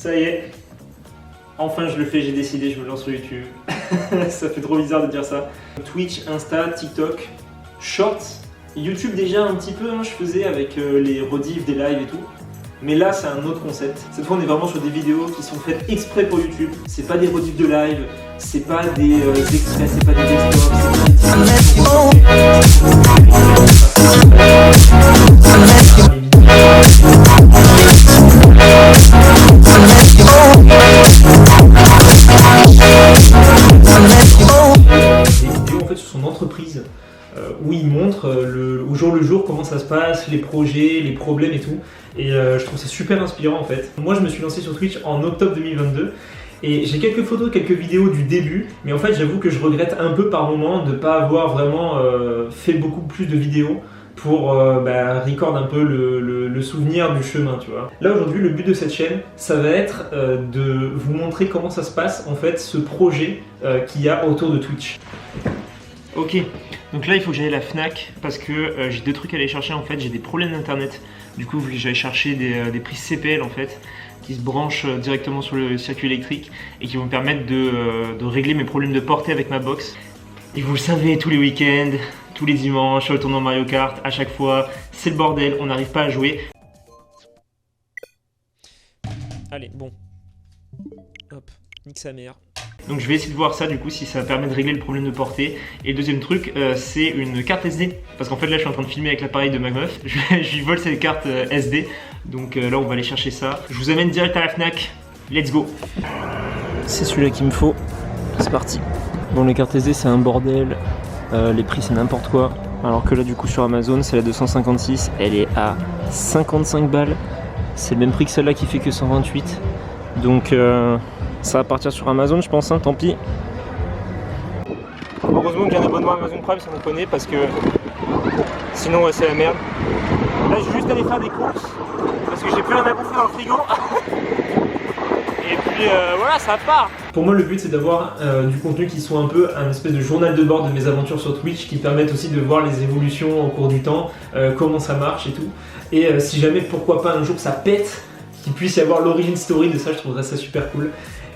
Ça y est, enfin je le fais, j'ai décidé, je me lance sur YouTube. Ça fait trop bizarre de dire ça. Twitch, Insta, TikTok, Shorts, YouTube déjà un petit peu, hein, je faisais avec les rediffs des lives et tout. Mais là c'est un autre concept. Cette fois on est vraiment sur des vidéos qui sont faites exprès pour YouTube. C'est pas des rediffs de live, c'est pas des extraits, c'est pas des best-of, sur son entreprise où il montre au jour le jour comment ça se passe, les projets, les problèmes et tout. Et je trouve ça super inspirant en fait. Moi je me suis lancé sur Twitch en octobre 2022 et j'ai quelques photos, quelques vidéos du début, mais en fait j'avoue que je regrette un peu par moment de ne pas avoir vraiment fait beaucoup plus de vidéos pour record un peu le souvenir du chemin, tu vois. Là aujourd'hui le but de cette chaîne ça va être de vous montrer comment ça se passe en fait ce projet qu'il y a autour de Twitch. Ok, donc là il faut que j'aille à la Fnac parce que j'ai deux trucs à aller chercher en fait, j'ai des problèmes d'internet. Du coup il faut que j'aille chercher des prises CPL en fait qui se branchent directement sur le circuit électrique et qui vont me permettre de régler mes problèmes de portée avec ma box. Et vous le savez, tous les week-ends, tous les dimanches, sur le tournoi Mario Kart, à chaque fois, c'est le bordel, on n'arrive pas à jouer. Allez, bon. Hop, nique sa mère. Donc je vais essayer de voir ça du coup si ça permet de régler le problème de portée. Et le deuxième truc c'est une carte SD. Parce qu'en fait là je suis en train de filmer avec l'appareil de ma meuf. Je lui vole cette carte SD. Donc là on va aller chercher ça. Je vous amène direct à la Fnac. Let's go. C'est celui-là qu'il me faut. C'est parti. Bon les cartes SD c'est un bordel. Les prix c'est n'importe quoi. Alors que là du coup sur Amazon c'est la 256. Elle est à 55 balles. C'est le même prix que celle-là qui fait que 128. Donc ça va partir sur Amazon je pense, hein, tant pis. Heureusement que j'ai un abonnement Amazon Prime sans déconner parce que sinon ouais, c'est la merde. Là je vais juste aller faire des courses parce que j'ai plus rien à bouffer dans le frigo. Et puis voilà, ça part. Pour moi le but c'est d'avoir du contenu qui soit un peu un espèce de journal de bord de mes aventures sur Twitch qui permettent aussi de voir les évolutions au cours du temps, comment ça marche et tout. Et si jamais pourquoi pas un jour ça pète, qu'il puisse y avoir l'origin story de ça, je trouverais ça super cool.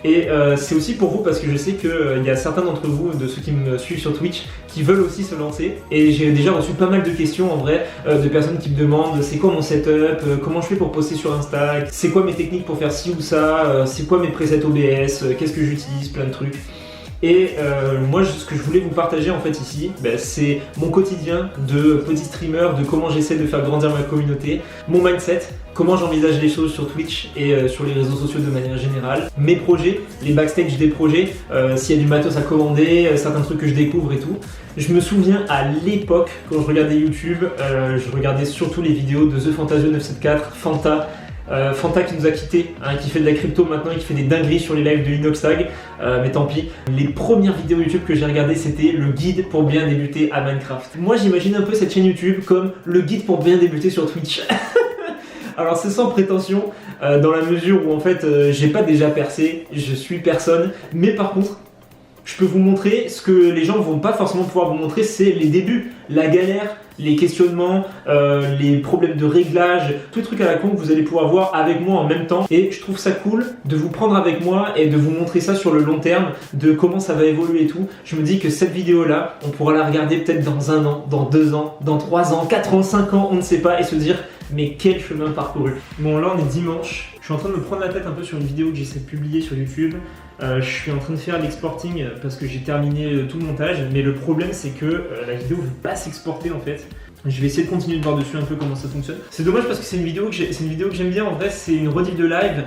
Et c'est aussi pour vous parce que je sais qu'il y a certains d'entre vous, de ceux qui me suivent sur Twitch, qui veulent aussi se lancer. Et j'ai déjà reçu pas mal de questions en vrai, de personnes qui me demandent c'est quoi mon setup, comment je fais pour poster sur Insta, c'est quoi mes techniques pour faire ci ou ça, c'est quoi mes presets OBS, qu'est-ce que j'utilise, plein de trucs. Et moi ce que je voulais vous partager en fait ici, c'est mon quotidien de petit streamer, de comment j'essaie de faire grandir ma communauté, mon mindset, comment j'envisage les choses sur Twitch et sur les réseaux sociaux de manière générale, mes projets, les backstage des projets, s'il y a du matos à commander, certains trucs que je découvre et tout. Je me souviens à l'époque quand je regardais YouTube, je regardais surtout les vidéos de TheFantasio974, Fanta qui nous a quittés, hein, qui fait de la crypto maintenant et qui fait des dingueries sur les lives de Inoxtag, mais tant pis. Les premières vidéos YouTube que j'ai regardées c'était le guide pour bien débuter à Minecraft. Moi j'imagine un peu cette chaîne YouTube comme le guide pour bien débuter sur Twitch. Alors c'est sans prétention, dans la mesure où en fait j'ai pas déjà percé, je suis personne, mais par contre je peux vous montrer ce que les gens vont pas forcément pouvoir vous montrer, c'est les débuts, la galère, les questionnements, les problèmes de réglage, tous les trucs à la con que vous allez pouvoir voir avec moi en même temps. Et je trouve ça cool de vous prendre avec moi et de vous montrer ça sur le long terme, de comment ça va évoluer et tout. Je me dis que cette vidéo-là, on pourra la regarder peut-être dans 1 an, dans 2 ans, dans 3 ans, 4 ans, 5 ans, on ne sait pas, et se dire mais quel chemin parcouru. Bon là on est dimanche, je suis en train de me prendre la tête un peu sur une vidéo que j'essaie de publier sur YouTube. Je suis en train de faire l'exporting parce que j'ai terminé tout le montage, mais le problème c'est que la vidéo ne veut pas s'exporter en fait. Je vais essayer de continuer de voir dessus un peu comment ça fonctionne. C'est dommage parce que c'est une vidéo que j'aime bien. En vrai, c'est une rediff de live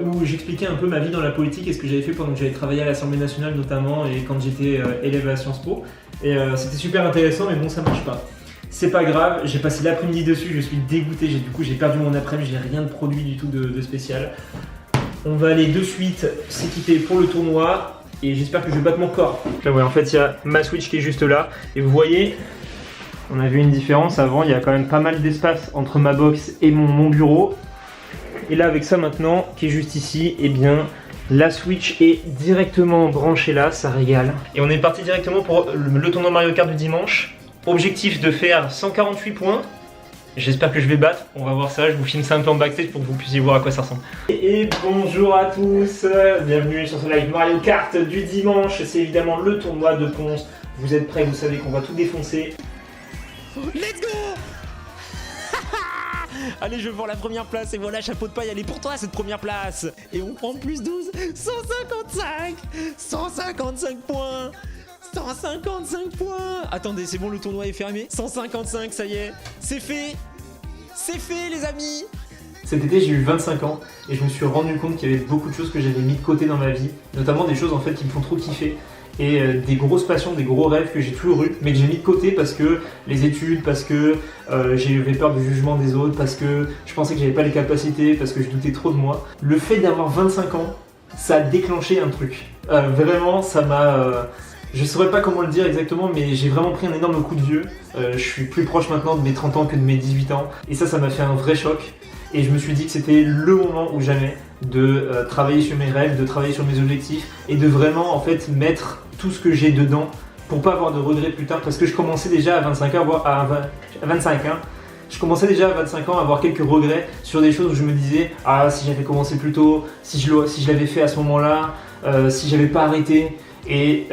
où j'expliquais un peu ma vie dans la politique et ce que j'avais fait pendant que j'avais travaillé à l'Assemblée nationale notamment et quand j'étais élève à Sciences Po. Et c'était super intéressant, mais bon, ça marche pas. C'est pas grave, j'ai passé l'après-midi dessus, je suis dégoûté. Du coup, j'ai perdu mon après-midi, j'ai rien de produit du tout de spécial. On va aller de suite s'équiper pour le tournoi et j'espère que je vais battre mon corps. Là, ouais, en fait, il y a ma Switch qui est juste là et vous voyez. On a vu une différence, avant il y a quand même pas mal d'espace entre ma box et mon bureau. Et là avec ça maintenant, qui est juste ici, eh bien la Switch est directement branchée là, ça régale. Et on est parti directement pour le tournoi Mario Kart du dimanche. Objectif de faire 148 points. J'espère que je vais battre, on va voir ça, je vous filme ça un peu en backstage pour que vous puissiez voir à quoi ça ressemble. Et bonjour à tous, bienvenue sur ce live Mario Kart du dimanche, c'est évidemment le tournoi de Ponce. Vous êtes prêts, vous savez qu'on va tout défoncer. Let's go. Allez, je vends la première place et voilà, chapeau de paille, elle est pour toi cette première place. Et on prend plus 12, 155, 155 points. 155 points. Attendez, c'est bon, le tournoi est fermé. 155, ça y est, c'est fait. C'est fait, les amis. Cet été, j'ai eu 25 ans et je me suis rendu compte qu'il y avait beaucoup de choses que j'avais mis de côté dans ma vie, notamment des choses en fait qui me font trop kiffer. Et des grosses passions, des gros rêves que j'ai toujours eu, mais que j'ai mis de côté parce que les études, parce que j'avais peur du jugement des autres, parce que je pensais que j'avais pas les capacités, parce que je doutais trop de moi. Le fait d'avoir 25 ans, ça a déclenché un truc. Vraiment, ça m'a... je saurais pas comment le dire exactement, mais j'ai vraiment pris un énorme coup de vieux. Je suis plus proche maintenant de mes 30 ans que de mes 18 ans. Et ça m'a fait un vrai choc. Et je me suis dit que c'était le moment ou jamais de travailler sur mes rêves, de travailler sur mes objectifs et de vraiment en fait mettre tout ce que j'ai dedans pour pas avoir de regrets plus tard, parce que je commençais déjà à 25 ans, je commençais déjà à 25 ans à avoir quelques regrets sur des choses où je me disais ah, si j'avais commencé plus tôt, si je l'avais fait à ce moment-là, si j'avais pas arrêté. Et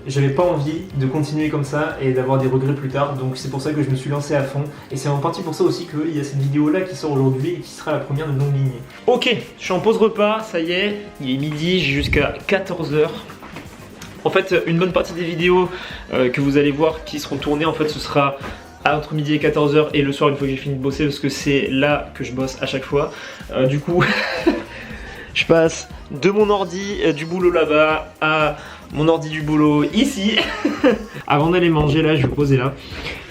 j'avais pas envie de continuer comme ça et d'avoir des regrets plus tard, donc c'est pour ça que je me suis lancé à fond. Et c'est en partie pour ça aussi qu'il y a cette vidéo là qui sort aujourd'hui et qui sera la première de longue lignée. Ok, je suis en pause repas, ça y est, il est midi, j'ai jusqu'à 14h. En fait, une bonne partie des vidéos que vous allez voir qui seront tournées, en fait ce sera entre midi et 14h et le soir une fois que j'ai fini de bosser, parce que c'est là que je bosse à chaque fois. Du coup, je passe de mon ordi du boulot là-bas à mon ordi du boulot ici. Avant d'aller manger là, je vais poser là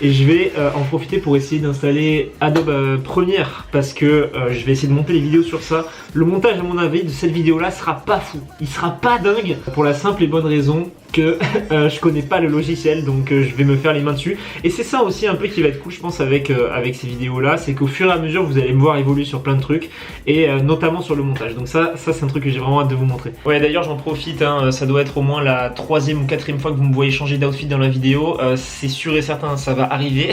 et je vais en profiter pour essayer d'installer Adobe Premiere, parce que je vais essayer de monter les vidéos sur ça. Le montage à mon avis de cette vidéo là sera pas fou, il sera pas dingue, pour la simple et bonne raison que je connais pas le logiciel, donc je vais me faire les mains dessus. Et c'est ça aussi un peu qui va être cool je pense avec ces vidéos là, c'est qu'au fur et à mesure vous allez me voir évoluer sur plein de trucs, et notamment sur le montage. Donc ça c'est un truc que j'ai vraiment hâte de vous montrer. Ouais, d'ailleurs j'en profite, hein, ça doit être au moins la 3e ou 4e fois que vous me voyez changer d'outfit dans la vidéo, c'est sûr et certain, ça va arriver.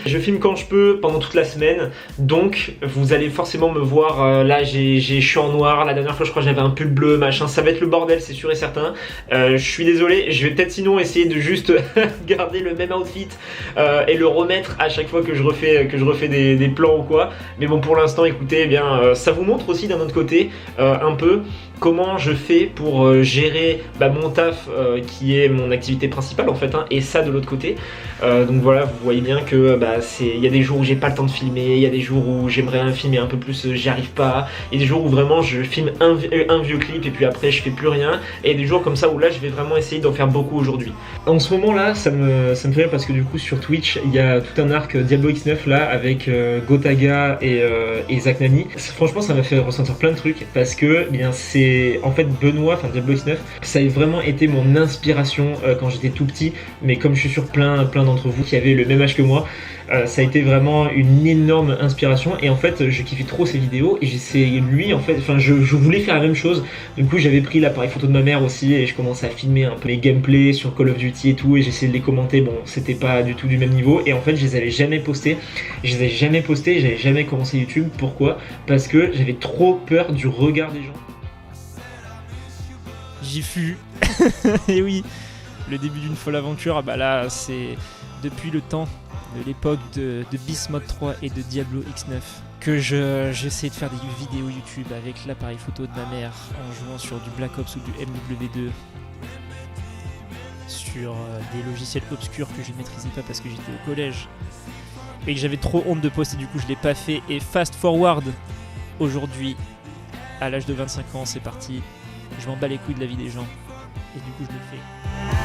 Je filme quand je peux pendant toute la semaine, donc vous allez forcément me voir là, je suis en noir, la dernière fois je crois j'avais un pull bleu machin, ça va être le bordel, c'est sûr et certain. Je suis désolé, je vais peut-être sinon essayer de juste garder le même outfit et le remettre à chaque fois que je refais des plans ou quoi, mais bon, pour l'instant écoutez, eh bien ça vous montre aussi d'un autre côté un peu comment je fais pour gérer mon taf qui est mon activité principale en fait, hein, et ça de l'autre côté. Donc voilà, vous voyez bien que il y a des jours où j'ai pas le temps de filmer, il y a des jours où j'aimerais filmer un peu plus, j'y arrive pas, il y a des jours où vraiment je filme un vieux clip et puis après je fais plus rien, et il y a des jours comme ça où là je vais vraiment essayer d'en faire beaucoup aujourd'hui. En ce moment là ça me fait rire parce que du coup sur Twitch il y a tout un arc Diablo X9 là avec Gotaga et Zach Nani. Franchement ça m'a fait ressentir plein de trucs, parce que bien c'est en fait Benoît, enfin Diablo X9, ça a vraiment été mon inspiration quand j'étais tout petit, mais comme je suis sûr plein d'entre vous qui avaient le même âge que moi, ça a été vraiment une énorme inspiration. Et en fait je kiffais trop ses vidéos et c'est lui en fait, enfin je voulais faire la même chose. Du coup j'avais pris l'appareil photo de ma mère aussi et je commençais à filmer un peu les gameplays sur Call of Duty et tout, et j'essayais de les commenter. Bon, c'était pas du tout du même niveau, et en fait je les avais jamais postés, j'avais jamais commencé YouTube. Pourquoi? Parce que j'avais trop peur du regard des gens. J'y fus. Et oui, le début d'une folle aventure, là c'est depuis le temps de l'époque de Beast Mode 3 et de Diablo X9 que j'essaie de faire des vidéos YouTube avec l'appareil photo de ma mère en jouant sur du Black Ops ou du MW2, sur des logiciels obscurs que je ne maîtrisais pas parce que j'étais au collège et que j'avais trop honte de poster, du coup je l'ai pas fait. Et fast forward, aujourd'hui, à l'âge de 25 ans, c'est parti, je m'en bats les couilles de la vie des gens et du coup je le fais.